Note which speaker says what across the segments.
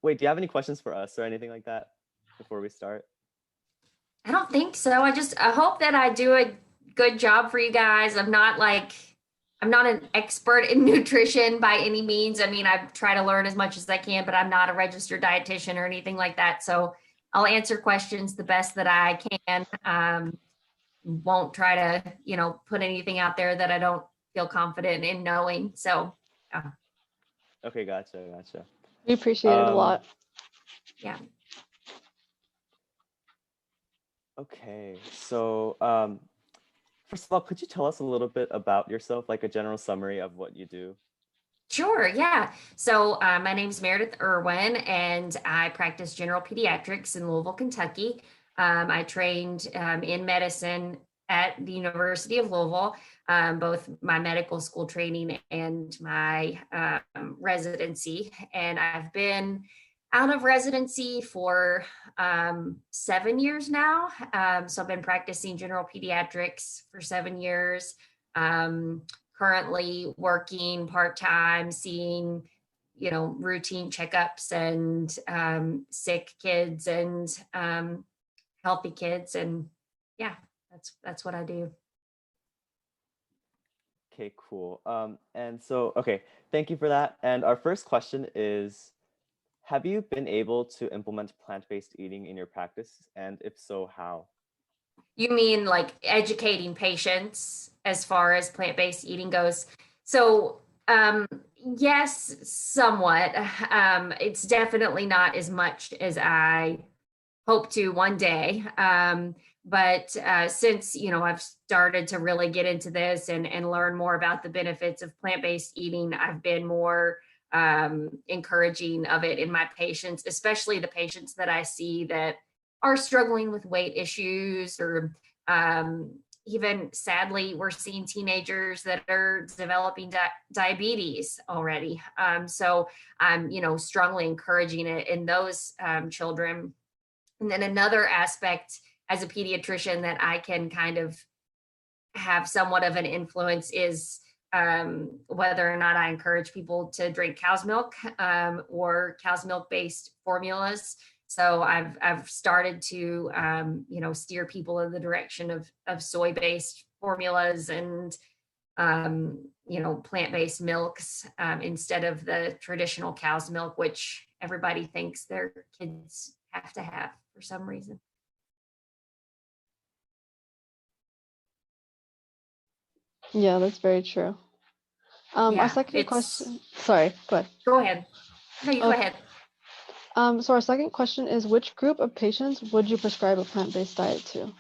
Speaker 1: Wait, do you have any questions for us or anything like that before we start?
Speaker 2: I don't think so. I hope that I do a good job for you guys. I'm not an expert in nutrition by any means. I mean, I try to learn as much as I can, but I'm not a registered dietitian or anything like that. So I'll answer questions the best that I can. Won't try to, put anything out there that I don't feel confident in knowing. So,
Speaker 1: Okay, gotcha.
Speaker 3: We appreciate it a
Speaker 1: Um,
Speaker 3: lot.
Speaker 2: yeah.
Speaker 1: okay, so first of all, could you tell us a little bit about yourself, like a general summary of what you do?
Speaker 2: Sure, yeah. So my name is Meredith Irwin, and I practice general pediatrics in Louisville, Kentucky. I trained in medicine at the University of Louisville, both my medical school training and my residency. And I've been out of residency for 7 years now. So I've been practicing general pediatrics for 7 years. Currently working part-time, seeing, routine checkups and sick kids and healthy kids. And yeah, that's what I do.
Speaker 1: Okay, cool. And so, okay, thank you for that. And our first question is, have you been able to implement plant-based eating in your practice? And if so, how?
Speaker 2: You mean like educating patients as far as plant-based eating goes? So, yes, somewhat. It's definitely not as much as I hope to one day. But since, I've started to really get into this and learn more about the benefits of plant-based eating, I've been more encouraging of it in my patients, especially the patients that I see that are struggling with weight issues or even sadly, we're seeing teenagers that are developing diabetes already. So I'm, strongly encouraging it in those children. And then another aspect as a pediatrician that I can kind of have somewhat of an influence is whether or not I encourage people to drink cow's milk or cow's milk based formulas. So I've started to steer people in the direction of soy based formulas and plant based milks instead of the traditional cow's milk, which everybody thinks their kids have to have for some reason.
Speaker 3: Yeah, that's very true. Our
Speaker 2: Yeah,
Speaker 3: second
Speaker 2: it's
Speaker 3: question, sorry, go ahead.
Speaker 2: go ahead. No, you go
Speaker 3: Okay.
Speaker 2: ahead.
Speaker 3: So our second question is, which group of patients would you prescribe a plant-based diet to?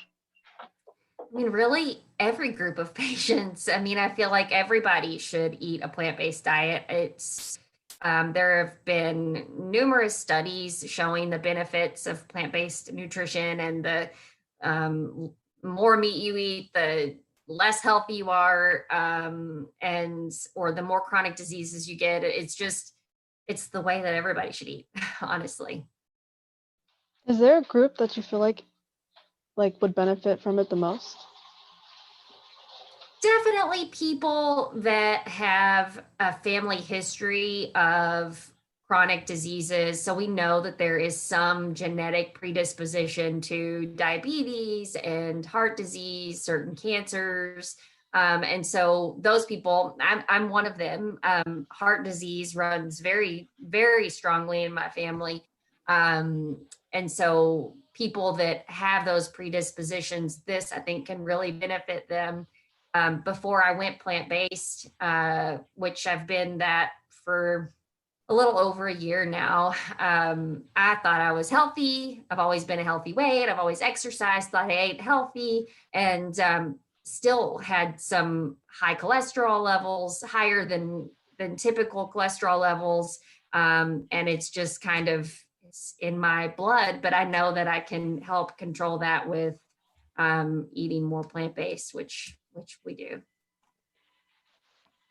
Speaker 2: I mean, really, every group of patients. I mean, I feel like everybody should eat a plant-based diet. There have been numerous studies showing the benefits of plant-based nutrition and the more meat you eat, the less healthy you are, and or the more chronic diseases you get. It's the way that everybody should eat, honestly.
Speaker 3: Is there a group that you feel like would benefit from it the most?
Speaker 2: Definitely people that have a family history of chronic diseases. So we know that there is some genetic predisposition to diabetes and heart disease, certain cancers. And so those people, I'm one of them. Heart disease runs very, very strongly in my family. And so people that have those predispositions, this I think can really benefit them. Before I went plant-based, which I've been that for a little over a year now. I thought I was healthy. I've always been a healthy weight. I've always exercised, thought I ate healthy, and still had some high cholesterol levels, higher than typical cholesterol levels. And it's just kind of it's in my blood, but I know that I can help control that with eating more plant-based, which we do.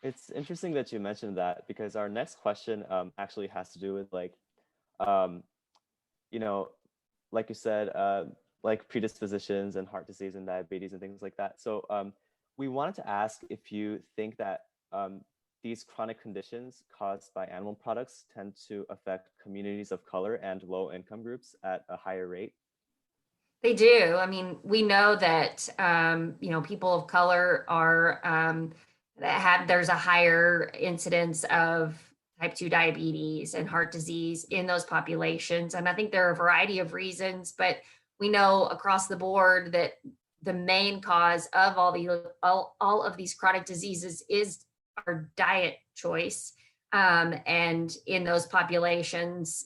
Speaker 1: It's interesting that you mentioned that because our next question actually has to do with um, you know, like you said, like predispositions and heart disease and diabetes and things like that. So we wanted to ask if you think that these chronic conditions caused by animal products tend to affect communities of color and low-income groups at a higher rate?
Speaker 2: They do. I mean, we know that people of color are there's a higher incidence of type 2 diabetes and heart disease in those populations. And I think there are a variety of reasons, but we know across the board that the main cause of all of these chronic diseases is our diet choice. And in those populations,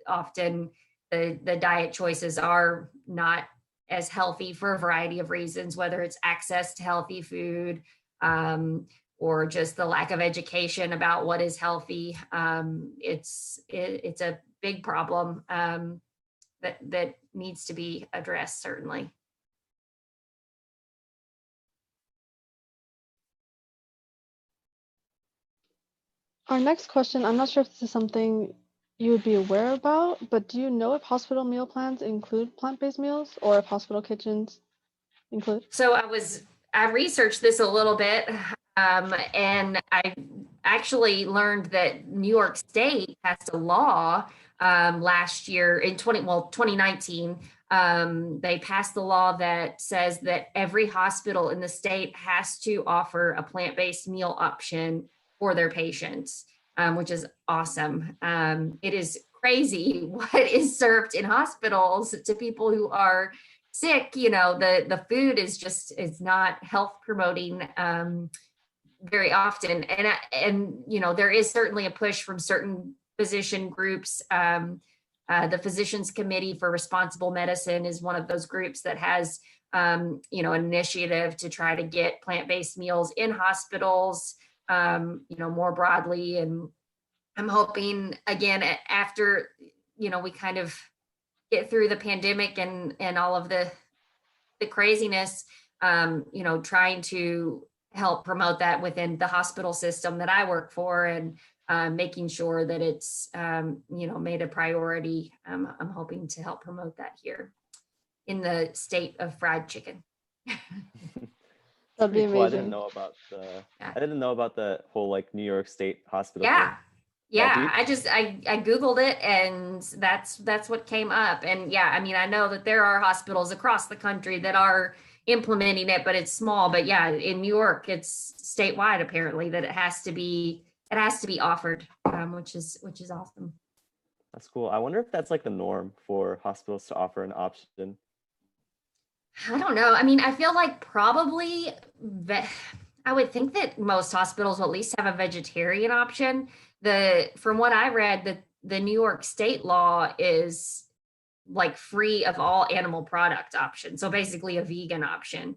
Speaker 2: often the diet choices are not as healthy for a variety of reasons, whether it's access to healthy food, or just the lack of education about what is healthy. It's a big problem that needs to be addressed, certainly.
Speaker 3: Our next question, I'm not sure if this is something you would be aware about, but do you know if hospital meal plans include plant-based meals or if hospital kitchens include?
Speaker 2: So I researched this a little bit, and I actually learned that New York State passed a law last year in 2019. They passed the law that says that every hospital in the state has to offer a plant-based meal option for their patients, which is awesome. It is crazy what is served in hospitals to people who are sick. The food is not health promoting very often, and there is certainly a push from certain physician groups. The Physicians Committee for Responsible Medicine is one of those groups that has an initiative to try to get plant-based meals in hospitals more broadly. And I'm hoping, again, after we kind of get through the pandemic and all of the craziness, trying to help promote that within the hospital system that I work for, and making sure that it's made a priority. I'm hoping to help promote that here in the state of fried chicken.
Speaker 3: That'd be amazing.
Speaker 1: Cool. I didn't know about the whole New York State hospital thing.
Speaker 2: Yeah, I Googled it, and that's what came up. And yeah, I mean, I know that there are hospitals across the country that are implementing it, but it's small. But yeah, in New York, it's statewide apparently that it has to be offered, which is awesome.
Speaker 1: That's cool. I wonder if that's the norm for hospitals to offer an option.
Speaker 2: I don't know. I mean, I feel like probably I would think that most hospitals will at least have a vegetarian option. From what I read, the New York State law is free of all animal product options. So basically a vegan option,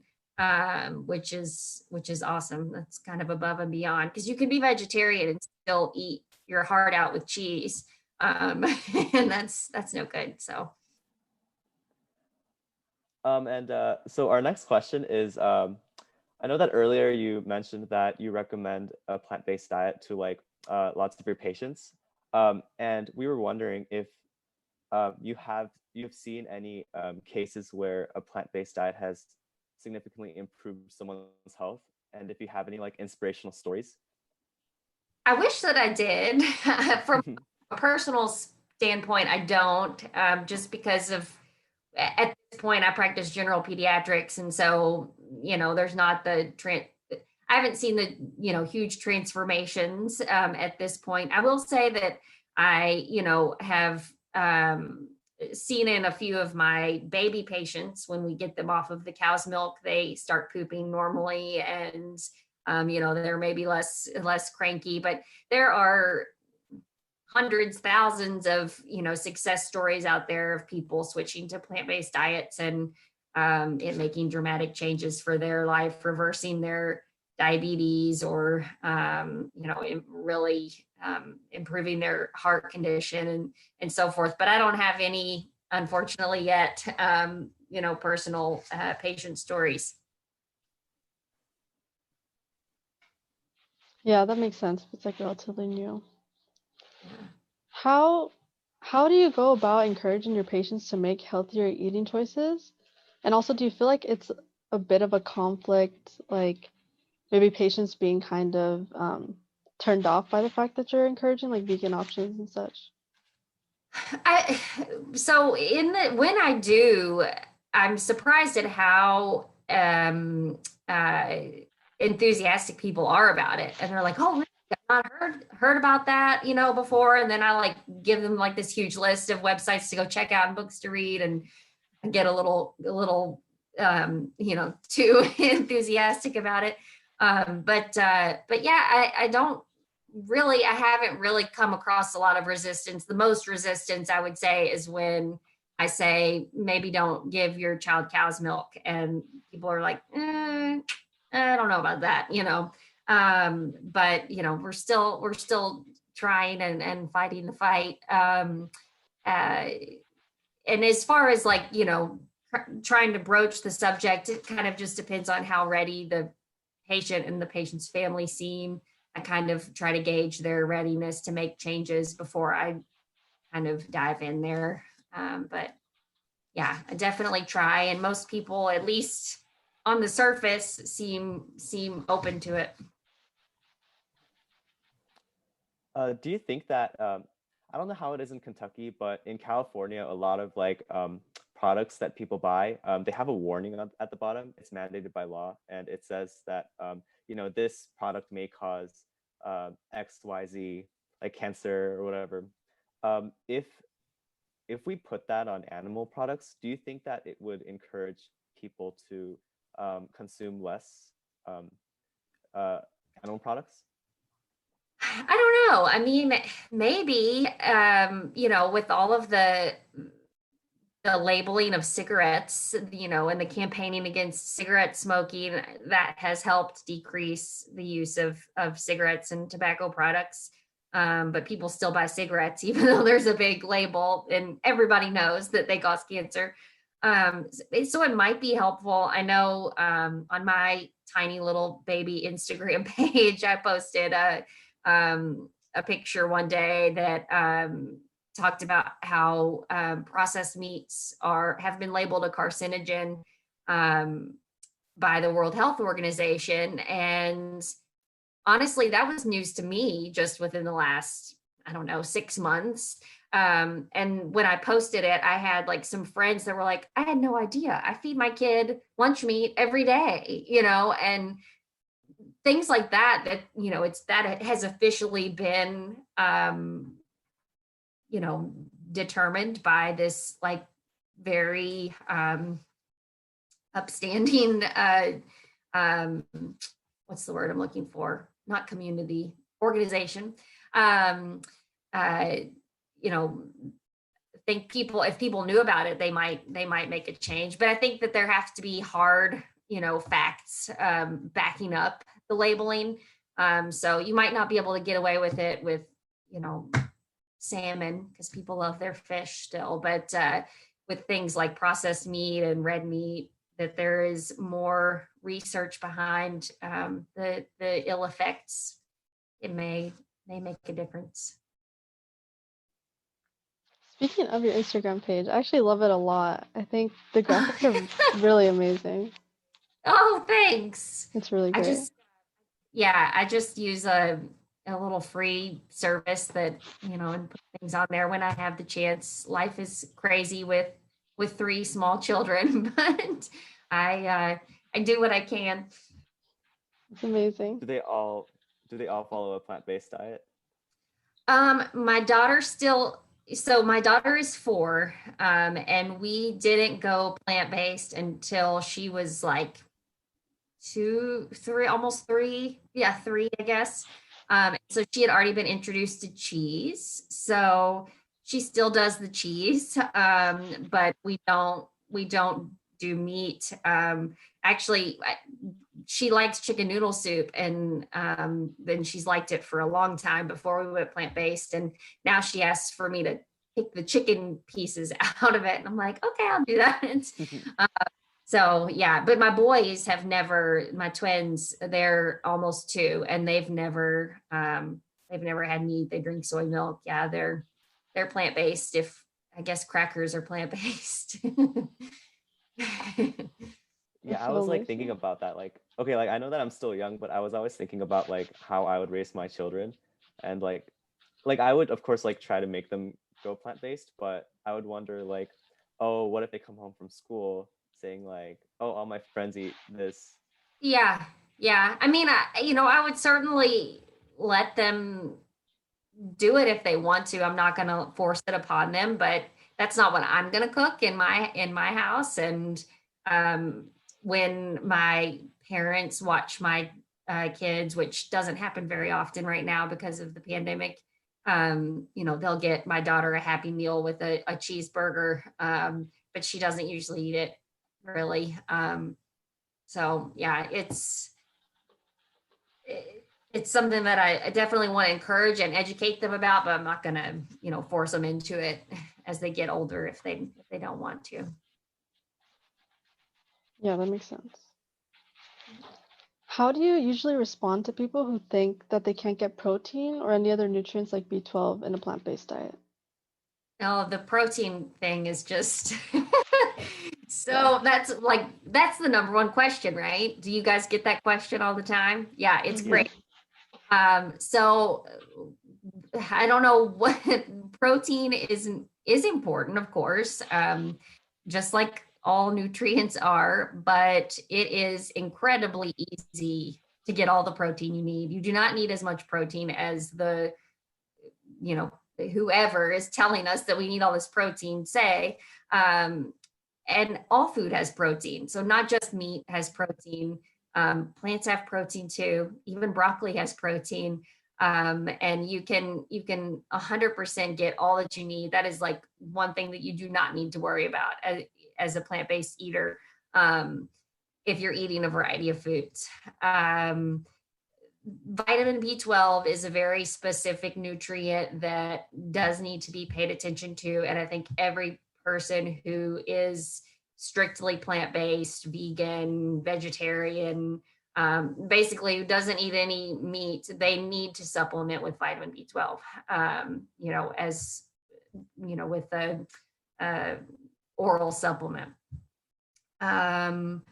Speaker 2: which is awesome. That's kind of above and beyond, because you can be vegetarian and still eat your heart out with cheese. And that's no good. So.
Speaker 1: So our next question is, I know that earlier you mentioned that you recommend a plant-based diet to lots of your patients. And we were wondering if you've seen any cases where a plant-based diet has significantly improved someone's health, and if you have any inspirational stories.
Speaker 2: I wish that I did. From a personal standpoint, I don't, just because of, at this point, I practice general pediatrics. And so, there's not I haven't seen the, huge transformations at this point. I will say that I, have seen in a few of my baby patients, when we get them off of the cow's milk, they start pooping normally, and they're maybe less cranky. But there are hundreds, thousands of success stories out there of people switching to plant-based diets and it making dramatic changes for their life, reversing their diabetes, or really improving their heart condition and so forth. But I don't have any, unfortunately, yet personal patient stories.
Speaker 3: Yeah, that makes sense. It's relatively new. How do you go about encouraging your patients to make healthier eating choices? And also, do you feel like it's a bit of a conflict, maybe patients being kind of turned off by the fact that you're encouraging like vegan options and such?
Speaker 2: When I do, I'm surprised at how enthusiastic people are about it, and they're like, "Oh, really? I've not heard about that, before." And then I like give them like this huge list of websites to go check out and books to read, and get a little too enthusiastic about it. But yeah, I haven't really come across a lot of resistance. The most resistance I would say is when I say maybe don't give your child cow's milk, and people are like, I don't know about that, but we're still trying and fighting the fight. And as far as like, trying to broach the subject, it kind of just depends on how ready the patient and the patient's family seem. I kind of try to gauge their readiness to make changes before I kind of dive in there. But yeah, I definitely try. And most people, at least on the surface, seem open to it.
Speaker 1: Do you think that, I don't know how it is in Kentucky, but in California, a lot of like products that people buy, they have a warning at the bottom. It's mandated by law, and it says that this product may cause X, Y, Z, like cancer or whatever. If we put that on animal products, do you think that it would encourage people to consume less animal products?
Speaker 2: I don't know. I mean, maybe, with all of the labeling of cigarettes, and the campaigning against cigarette smoking, that has helped decrease the use of cigarettes and tobacco products. But people still buy cigarettes, even though there's a big label and everybody knows that they cause cancer. So it might be helpful. I know on my tiny little baby Instagram page, I posted a picture one day that talked about how processed meats have been labeled a carcinogen by the World Health Organization. And honestly, that was news to me just within the last, 6 months. And when I posted it, I had like some friends that were like, I had no idea. I feed my kid lunch meat every day, and things like that, it has officially been, determined by this like very upstanding, what's the word I'm looking for? Not community, organization. Think if people knew about it, they might make a change. But I think that there has to be hard, facts backing up the labeling. So you might not be able to get away with it with, salmon, because people love their fish still. But with things like processed meat and red meat, that there is more research behind the ill effects, it may make a difference.
Speaker 3: Speaking of your Instagram page, I actually love it a lot. I think the graphics are really amazing.
Speaker 2: Oh, thanks.
Speaker 3: It's really great.
Speaker 2: I just use a little free service that, and put things on there when I have the chance. Life is crazy with 3 small children, but I do what I can.
Speaker 3: It's amazing.
Speaker 1: Do they all follow a plant-based diet?
Speaker 2: My daughter my daughter is 4, and we didn't go plant-based until she was like 2, 3, almost 3. Yeah, 3, I guess. So she had already been introduced to cheese. So she still does the cheese, but we don't do meat. Actually, she likes chicken noodle soup, and then she's liked it for a long time before we went plant-based. And now she asks for me to pick the chicken pieces out of it. And I'm like, okay, I'll do that. So yeah, but my boys have never, my twins, they're almost 2, and they've never had meat. They drink soy milk. Yeah, they're plant-based. If I guess crackers are plant-based.
Speaker 1: Yeah, I
Speaker 3: so
Speaker 1: was like thinking
Speaker 3: amazing.
Speaker 1: about that. Like, okay, like I know that I'm still young, but I was always thinking about like how I would raise my children, and like I would of course like try to make them go plant-based, but I would wonder like, oh, what if they come home from school saying like, oh, all my friends eat this.
Speaker 2: Yeah, yeah. I mean, I would certainly let them do it if they want to. I'm not going to force it upon them, but that's not what I'm going to cook in my house. And um, when my parents watch my kids, which doesn't happen very often right now because of the pandemic, they'll get my daughter a Happy Meal with a cheeseburger, but she doesn't usually eat it really. So yeah, it's something that I definitely want to encourage and educate them about, but I'm not going to, force them into it as they get older if they don't want to.
Speaker 3: Yeah, that makes sense. How do you usually respond to people who think that they can't get protein or any other nutrients like B12 in a plant-based diet?
Speaker 2: Oh, the protein thing is just
Speaker 3: Yeah.
Speaker 2: so that's the number one question, right? Do you guys get that question all the time? Yeah, it's
Speaker 3: Mhm.
Speaker 2: great. So I don't know what protein is important, of course, just like all nutrients are, but it is incredibly easy to get all the protein you need. You do not need as much protein as you know, whoever is telling us that we need all this protein say. And all food has protein. So not just meat has protein. Plants have protein too. Even broccoli has protein. And you can 100% get all that you need. That is like one thing that you do not need to worry about as a plant-based eater, if you're eating a variety of foods. Vitamin B12 is a very specific nutrient that does need to be paid attention to. And I think every person who is strictly plant-based, vegan, vegetarian, basically who doesn't eat any meat, they need to supplement with vitamin B12, as with a uh, oral supplement. Um,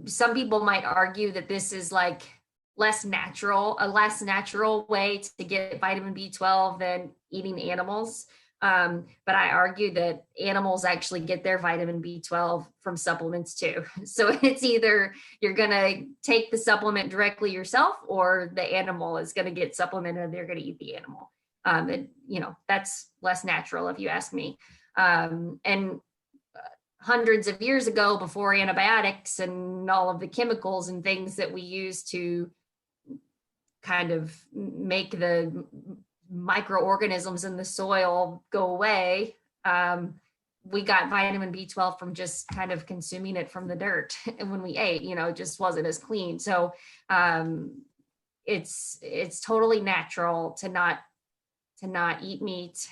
Speaker 2: some people might argue that this is like a less natural way to get vitamin B12 than eating animals. But I argue that animals actually get their vitamin B12 from supplements too. So it's either you're going to take the supplement directly yourself, or the animal is going to get supplemented and they're going to eat the animal. That's less natural if you ask me. And hundreds of years ago, before antibiotics and all of the chemicals and things that we use to kind of make the microorganisms in the soil go away, we got vitamin B12 from just kind of consuming it from the dirt. And when we ate, it just wasn't as clean. So it's totally natural to not eat meat.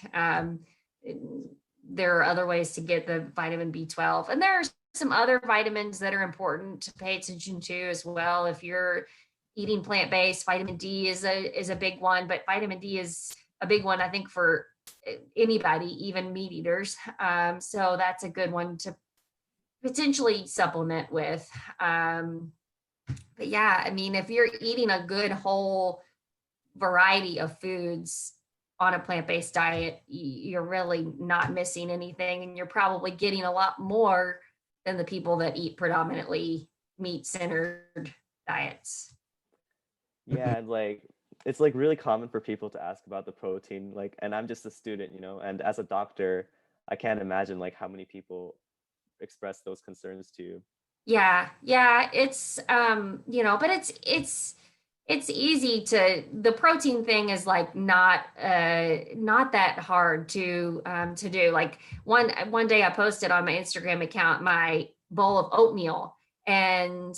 Speaker 2: There are other ways to get the vitamin B12. And there are some other vitamins that are important to pay attention to as well. If you're eating plant-based, vitamin D is a big one, but vitamin D is a big one, I think, for anybody, even meat eaters. So that's a good one to potentially supplement with. But yeah, I mean, if you're eating a good whole variety of foods on a plant-based diet, you're really not missing anything, and you're probably getting a lot more than the people that eat predominantly meat-centered diets.
Speaker 1: Yeah, and like it's like really common for people to ask about the protein, like, and I'm just a student, and as a doctor, I can't imagine like how many people express those concerns to you.
Speaker 2: Yeah, it's but it's easy the protein thing is like not that hard to do. Like one day I posted on my Instagram account my bowl of oatmeal, and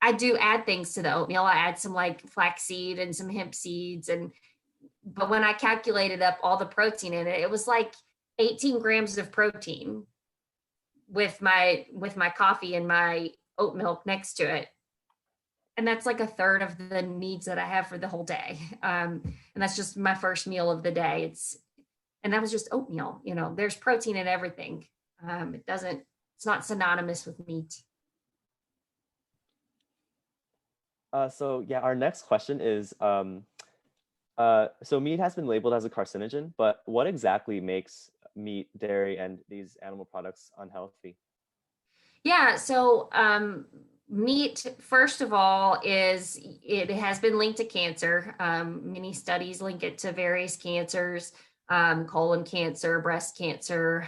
Speaker 2: I do add things to the oatmeal. I add some like flaxseed and some hemp seeds, but when I calculated up all the protein in it, it was like 18 grams of protein with my coffee and my oat milk next to it. And that's like a third of the needs that I have for the whole day. And that's just my first meal of the day. And that was just oatmeal. There's protein in everything. It's It's not synonymous with meat.
Speaker 1: So yeah, our next question is, so meat has been labeled as a carcinogen, but what exactly makes meat, dairy, and these animal products unhealthy?
Speaker 2: Yeah, so meat, first of all, it has been linked to cancer. Many studies link it to various cancers, colon cancer, breast cancer,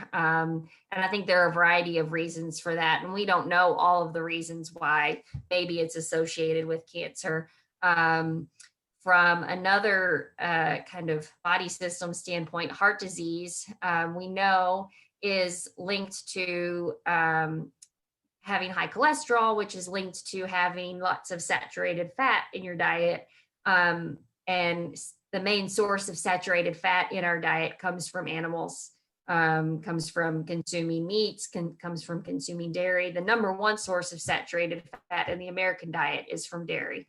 Speaker 2: and I think there are a variety of reasons for that. And we don't know all of the reasons why maybe it's associated with cancer. From another kind of body system standpoint, heart disease, we know is linked to having high cholesterol, which is linked to having lots of saturated fat in your diet. And the main source of saturated fat in our diet comes from animals, comes from consuming meats, comes from consuming dairy. The number one source of saturated fat in the American diet is from dairy.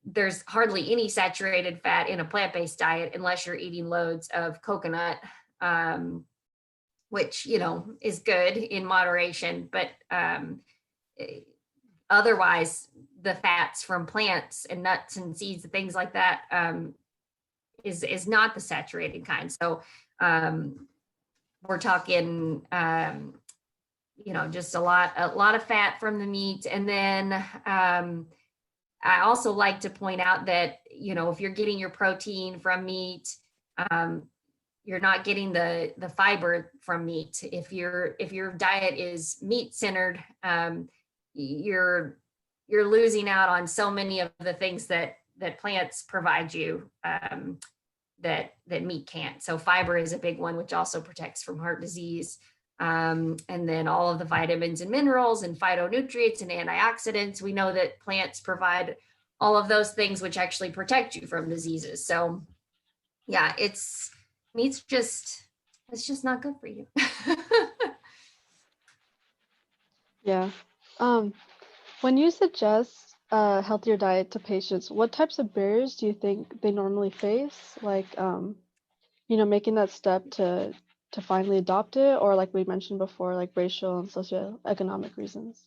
Speaker 2: There's hardly any saturated fat in a plant-based diet unless you're eating loads of coconut, which, you know, is good in moderation, but otherwise the fats from plants and nuts and seeds and things like that is not the saturated kind. So we're talking, you know, just a lot of fat from the meat. And then I also like to point out that, you know, if you're getting your protein from meat, you're not getting the fiber from meat. If your diet is meat centered, you're losing out on so many of the things that plants provide you that meat can't. So fiber is a big one, which also protects from heart disease. And then all of the vitamins and minerals and phytonutrients and antioxidants. We know that plants provide all of those things which actually protect you from diseases. So yeah, meat's just not good for you.
Speaker 3: Yeah. When you suggest a healthier diet to patients, what types of barriers do you think they normally face? Like, you know, making that step to finally adopt it, or like we mentioned before, like racial and socioeconomic reasons.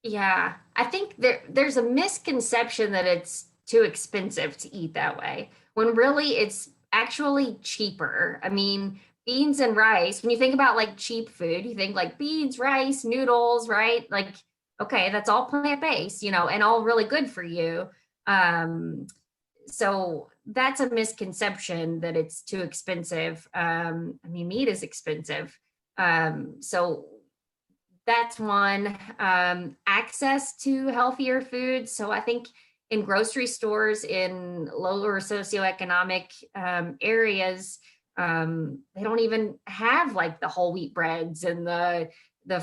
Speaker 2: Yeah, I think there's a misconception that it's too expensive to eat that way, when really it's actually cheaper. I mean, beans and rice, when you think about like cheap food, you think like beans, rice, noodles, right? Like, okay, that's all plant-based, you know, and all really good for you. So that's a misconception that it's too expensive. I mean, meat is expensive. So that's one. Access to healthier foods. So I think in grocery stores in lower socioeconomic areas, they don't even have like the whole wheat breads and the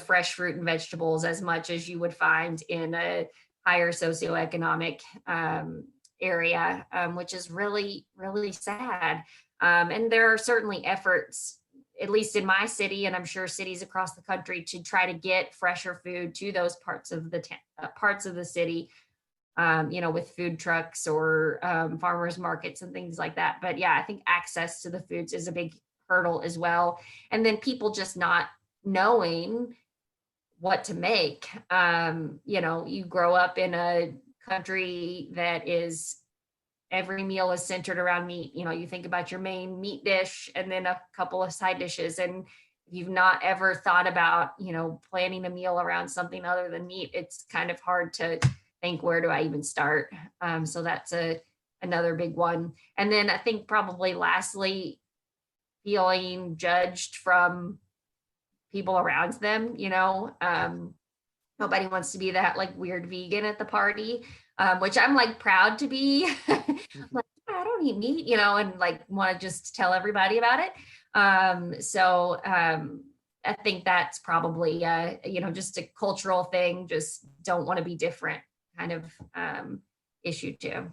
Speaker 2: fresh fruit and vegetables as much as you would find in a higher socioeconomic area, which is really, really sad. And there are certainly efforts, at least in my city, and I'm sure cities across the country, to try to get fresher food to those parts of the city, you know, with food trucks or farmers markets and things like that. But yeah, I think access to the foods is a big hurdle as well. And then people just not knowing what to make. You know, you grow up in a country that is every meal is centered around meat. You know, you think about your main meat dish and then a couple of side dishes. And if you've not ever thought about, you know, planning a meal around something other than meat, it's kind of hard to think, where do I even start? So that's another big one. And then I think probably lastly, feeling judged from people around them, you know. Nobody wants to be that like weird vegan at the party, which I'm like proud to be. Like, I don't eat meat, you know, and like want to just tell everybody about it. So I think that's probably, you know, just a cultural thing, just don't want to be different kind of issue too.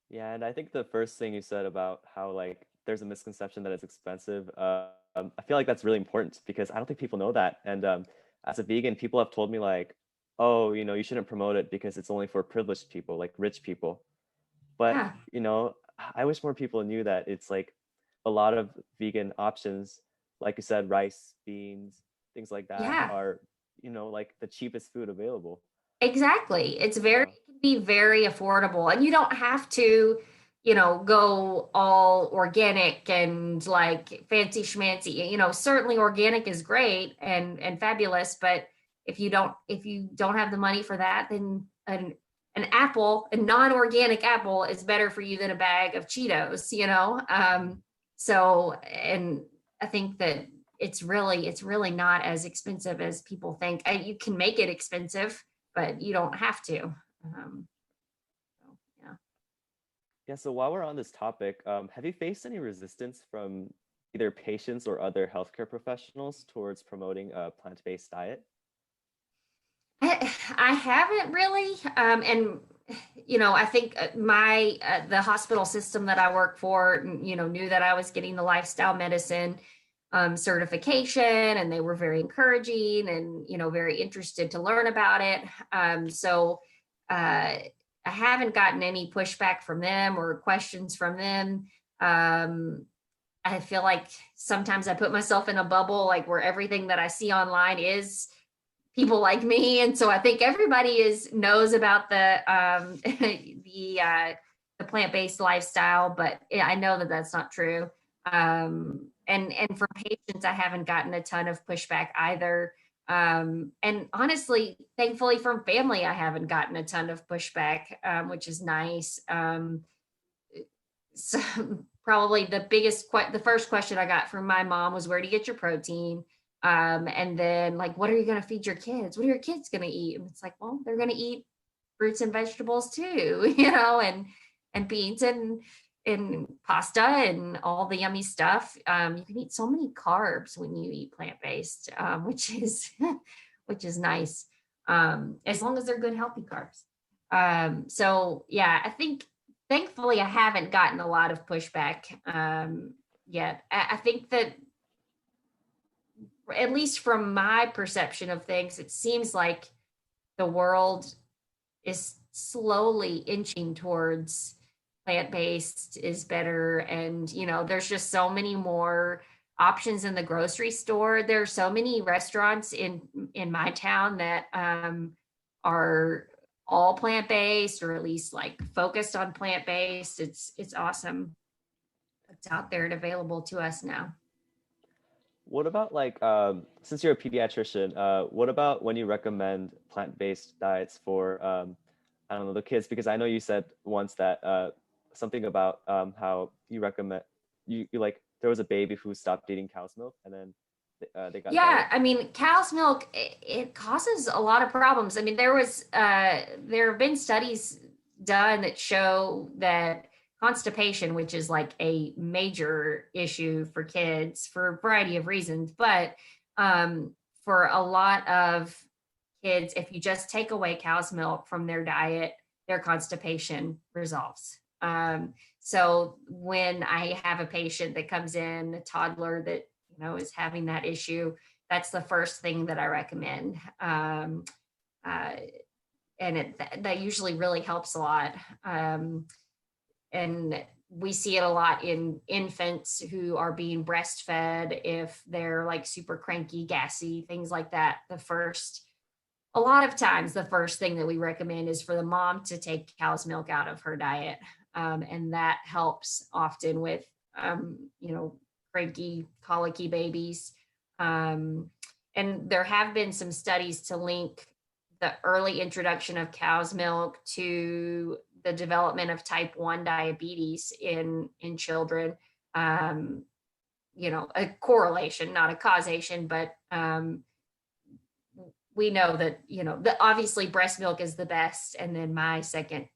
Speaker 1: Yeah, and I think the first thing you said about how like there's a misconception that it's expensive, I feel like that's really important because I don't think people know that. And as a vegan, people have told me like, oh, you know, you shouldn't promote it because it's only for privileged people, like rich people. But,
Speaker 2: Yeah.
Speaker 1: you know, I wish more people knew that it's like a lot of vegan options, like you said, rice, beans, things like that
Speaker 2: Yeah,
Speaker 1: are, like the cheapest food available.
Speaker 2: exactly. It
Speaker 1: Uh,
Speaker 2: can be very affordable, and you don't have to, go all organic and like fancy schmancy. Certainly organic is great and fabulous, but if you don't have the money for that, then a non-organic apple is better for you than a bag of Cheetos. So, and I think that it's really not as expensive as people think. You can make it expensive, but you don't have to. Um, so, yeah.
Speaker 1: yeah, so while we're on this topic, have you faced any resistance from either patients or other healthcare professionals towards promoting a plant-based diet?
Speaker 2: I haven't really, and I think the hospital system that I work for, knew that I was getting the lifestyle medicine certification, and they were very encouraging and very interested to learn about it. So I haven't gotten any pushback from them or questions from them. I feel like sometimes I put myself in a bubble, like where everything that I see online is people like me, and so I think everybody knows about the plant-based lifestyle, but I know that that's not true. And from patients, I haven't gotten a ton of pushback either. And honestly, thankfully, from family, I haven't gotten a ton of pushback, which is nice. So probably the first question I got from my mom was, where do you get your protein? And then like, what are you going to feed your kids? What are your kids going to eat? And it's like, well, they're going to eat fruits and vegetables too, and beans and pasta and all the yummy stuff. You can eat so many carbs when you eat plant-based, which is, which is nice. As long as they're good, healthy carbs. So yeah, I think thankfully I haven't gotten a lot of pushback, yet. I think that at least from my perception of things, it seems like the world is slowly inching towards plant-based is better. And, there's just so many more options in the grocery store. There are so many restaurants in my town that are all plant-based, or at least like focused on plant-based. It's awesome. It's out there and available to us now.
Speaker 1: What about like, since you're a pediatrician, what about when you recommend plant-based diets for, I don't know, the kids? Because I know you said once that something about how you recommend, you like, there was a baby who stopped eating cow's milk and then they got
Speaker 2: Yeah,
Speaker 1: better.
Speaker 2: I mean, cow's milk, it causes a lot of problems. I mean, there have been studies done that show that constipation, which is like a major issue for kids for a variety of reasons, but for a lot of kids, if you just take away cow's milk from their diet, their constipation resolves. So when I have a patient that comes in, a toddler that is having that issue, that's the first thing that I recommend. Uh, and that usually really helps a lot. And we see it a lot in infants who are being breastfed. If they're like super cranky, gassy, things like that, a lot of times the first thing that we recommend is for the mom to take cow's milk out of her diet. And that helps often with, cranky, colicky babies. And there have been some studies to link the early introduction of cow's milk to the development of type 1 diabetes in children. A correlation, not a causation, but we know that, obviously breast milk is the best. And then my second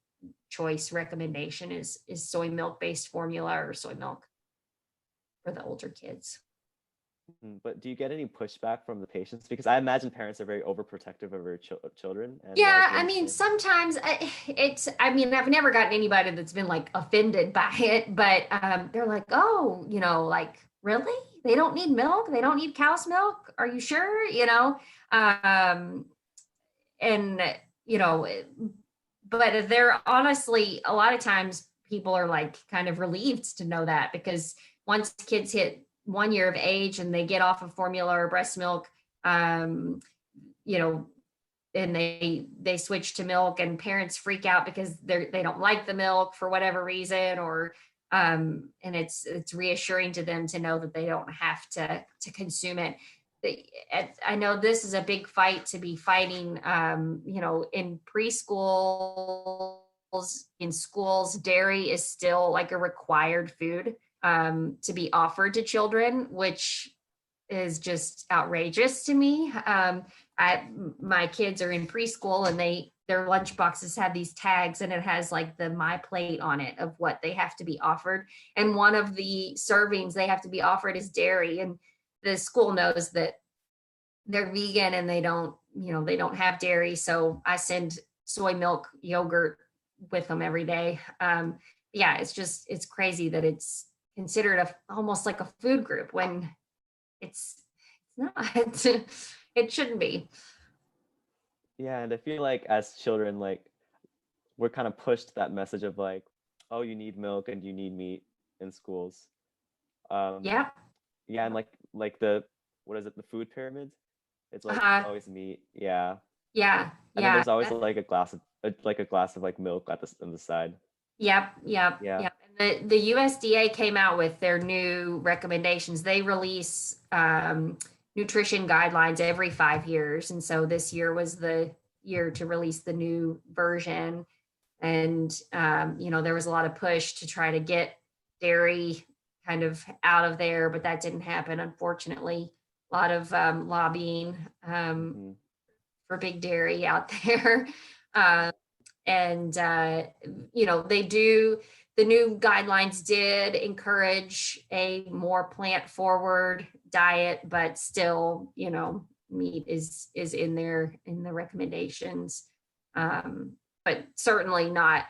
Speaker 2: choice recommendation is soy milk based formula or soy milk for the older kids.
Speaker 1: But do you get any pushback from the patients? Because I imagine parents are very overprotective of their children. And
Speaker 2: Yeah,
Speaker 1: do
Speaker 2: I mean,
Speaker 1: understand?
Speaker 2: sometimes I've never gotten anybody that's been like offended by it, but they're like, oh, like, really? They don't need milk? They don't need cow's milk? Are you sure? Um, and, but they're honestly, a lot of times people are like kind of relieved to know that, because once kids hit 1 year of age and they get off of formula or breast milk, you know, and they switch to milk, and parents freak out because they don't like the milk for whatever reason, or and it's reassuring to them to know that they don't have to consume it. I know this is a big fight to be fighting, you know, in preschools, in schools, dairy is still like a required food to be offered to children, which is just outrageous to me. My kids are in preschool, and their lunch boxes have these tags, and it has like the My Plate on it of what they have to be offered. And one of the servings they have to be offered is dairy. And the school knows that they're vegan and they don't have dairy. So I send soy milk yogurt with them every day. Yeah, it's crazy that it's considered almost like a food group when it's not. It shouldn't be.
Speaker 1: Yeah, and I feel like as children, like we're kind of pushed that message of like, oh, you need milk and you need meat in schools.
Speaker 2: Yeah.
Speaker 1: Yeah, and like the what is it, the food pyramid? It's like always meat. Yeah.
Speaker 2: Yeah.
Speaker 1: And then there's always like a glass of like milk on the side.
Speaker 2: Yep.
Speaker 1: Yeah.
Speaker 2: And the USDA came out with their new recommendations. They release nutrition guidelines every 5 years. And so this year was the year to release the new version. And, you know, there was a lot of push to try to get dairy kind of out of there, but that didn't happen, unfortunately. A lot of lobbying for big dairy out there. And, you know, the new guidelines did encourage a more plant-forward diet, but still, you know, meat is in there in the recommendations, but certainly not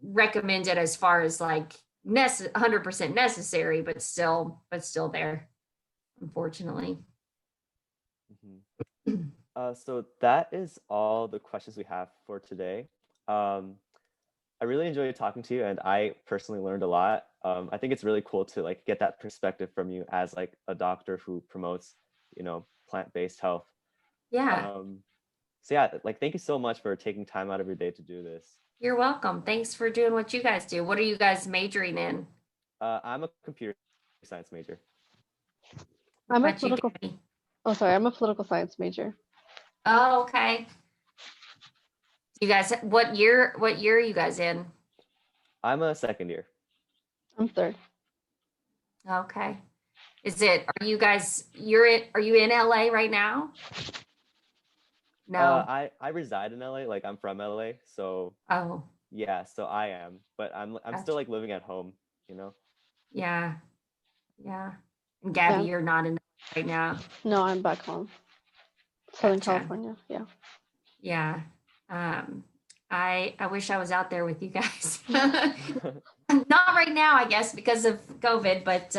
Speaker 2: recommended as far as like 100% necessary, but still there, unfortunately.
Speaker 1: So that is all the questions we have for today. I really enjoyed talking to you, and I personally learned a lot. I think it's really cool to like get that perspective from you as like a doctor who promotes, you know, plant-based health.
Speaker 2: Yeah.
Speaker 1: So yeah, like thank you so much for taking time out of your day to do this.
Speaker 2: You're welcome. Thanks for doing what you guys do. What are you guys majoring in?
Speaker 1: I'm a computer science major.
Speaker 3: I'm a political science major.
Speaker 2: Oh, okay. You guys, what year are you guys in?
Speaker 1: I'm a second year.
Speaker 3: I'm third.
Speaker 2: Okay. Are you in LA right now? No.
Speaker 1: I reside in LA, like I'm from LA, so yeah, so I am, but I'm still like living at home, you know?
Speaker 2: Yeah. And Gabby, you're not in LA right now?
Speaker 3: No, I'm back home. Southern California, yeah.
Speaker 2: Yeah. I wish I was out there with you guys. Not right now, I guess, because of COVID, but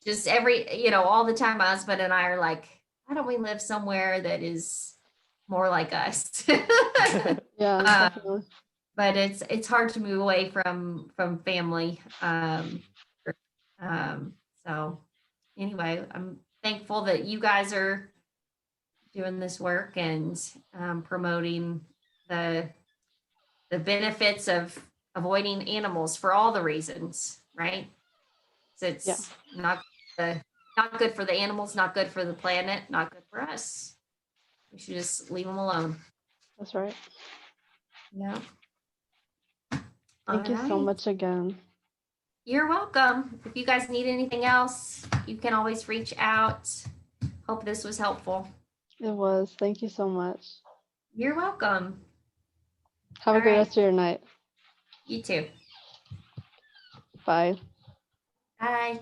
Speaker 2: just all the time, my husband and I are like, why don't we live somewhere that is more like us?
Speaker 3: Yeah, definitely.
Speaker 2: But it's hard to move away from family. So anyway, I'm thankful that you guys are doing this work and promoting the benefits of avoiding animals for all the reasons, right? So it's not good for the animals, not good for the planet, not good for us. We should just leave them alone.
Speaker 3: That's right.
Speaker 2: Yeah.
Speaker 3: Thank you so much again.
Speaker 2: You're welcome. If you guys need anything else, you can always reach out. Hope this was helpful.
Speaker 3: It was. Thank you so much.
Speaker 2: You're welcome.
Speaker 3: Have a great rest of your night.
Speaker 2: You too.
Speaker 3: Bye.
Speaker 2: Bye.